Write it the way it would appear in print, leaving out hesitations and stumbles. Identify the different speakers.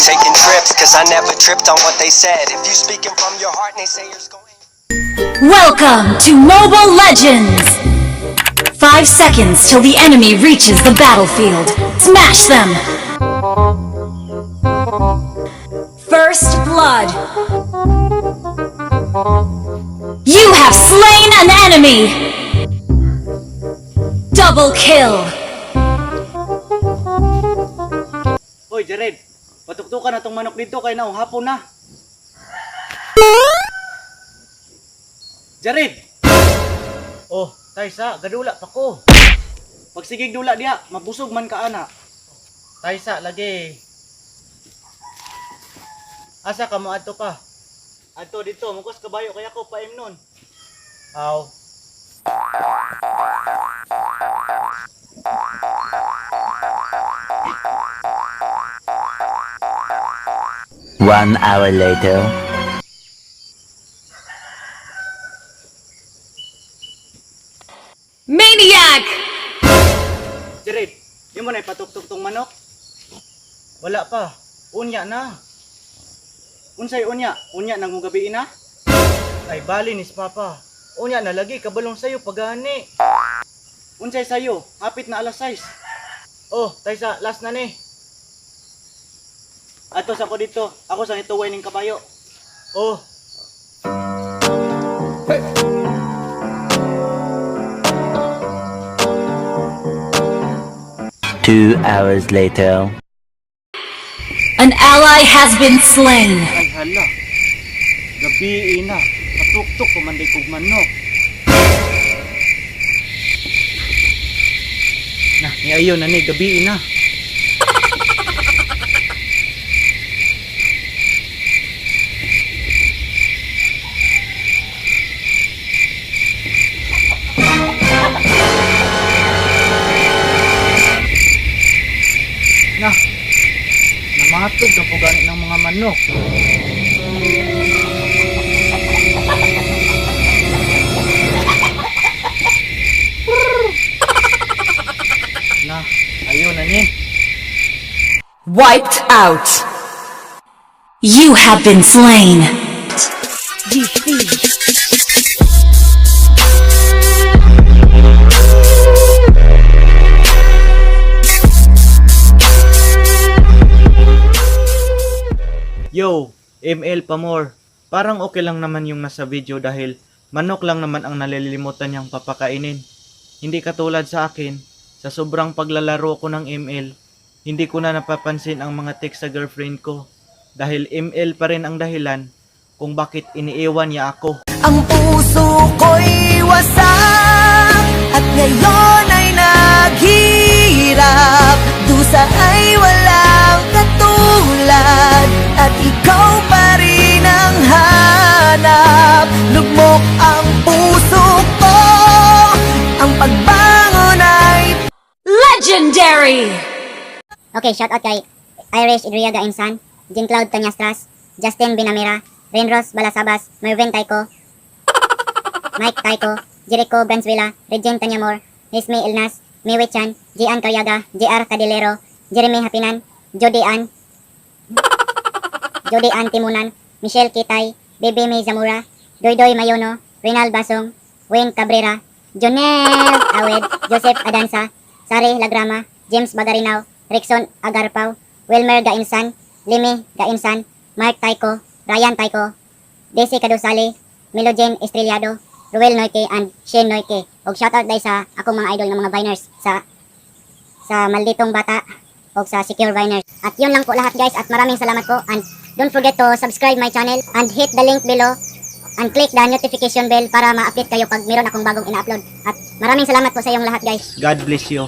Speaker 1: Taking trips, cause I never tripped on what they said. If you speaking from your heart and they say you're going.
Speaker 2: Welcome to Mobile Legends! 5 seconds till the enemy reaches the battlefield. Smash them! First blood. You have slain an enemy! Double kill!
Speaker 3: Hoy, Jared, patuktukan na tong manok dito kay naong hapon na. Jared! Oh, Taysa, gadula pa ko. Pagsigig dula diha, mabusog man ka ana. Taysa, lagi. Asa ka mo adto pa? Adto dito, mukos kabayo kaya ko paim nun. Aw.
Speaker 4: One hour later.
Speaker 2: Maniac!
Speaker 3: Jared, di mo na ipatuktok tong manok? Wala pa. Unya na. Unsay unya? Unya nang mong gabi na? Ay bali ni Papa. Unya na lagi kabalong sayo pagani. Unsay sayo? Hapit na alas 6. Oh, Taysa, last na ni. Ato sa ko dito. Ako sa nituway ning kabayo. Oh.
Speaker 4: 2 hours later.
Speaker 2: An ally has been slain.
Speaker 3: Ay hala. Gabi na. Patuktok kumanday kog manok. Nah, niayo na ni gabi na. Nah, namatog na po ganit ng mga manok. Nah, ayun na ni.
Speaker 2: Wiped out. You have been slain. Defeat.
Speaker 3: Yo, ML Pamor. Parang okay lang naman yung nasa video dahil manok lang naman ang nalilimutan niyang papakainin. Hindi katulad sa akin, sa sobrang paglalaro ko ng ML, hindi ko na napapansin ang mga text sa girlfriend ko. Dahil ML pa rin ang dahilan kung bakit iniiwan niya ako.
Speaker 5: Ang puso ko'y wasak at ngayon ay naghirap. Dusa ay walang katulad at ikaw pa rin ang hanap. Lugmok ang puso ko, ang pagbangon ay
Speaker 2: Legendary!
Speaker 6: Okay, shout out kay Irish Idriaga Insan, Jean Cloud Tanyastras, Justin Binamira, Renros Balasabas, Mervin Taiko, Mike Taiko, Jericho Branswila, Regine Tanyamor, Isme Ilnas, Miwi Chan, Gian Caryaga, JR Cadilero, Jeremy Hapinan, Jody Ann Timunan, Michelle Kitay, Bebe May Zamora, Doydoy Mayono, Rinal Basong, Wayne Cabrera, Jonel Awed, Joseph Adansa, Sari Lagrama, James Bagarinaw, Rickson Agarpaw, Wilmer Gainsan, Limi Gainsan, Mark Taiko, Ryan Taiko, Desi Kadusali, Melojane Estrellado, Ruel Noike, and Shane Noike. Og shoutout day sa akong mga idol ng mga Viners sa Malditong Bata o sa Secure Viners. At yun lang po lahat guys, at maraming salamat po, and don't forget to subscribe my channel and hit the link below and click the notification bell para ma-update kayo pag meron akong bagong ina-upload. At maraming salamat po sa iyong lahat guys.
Speaker 3: God bless you.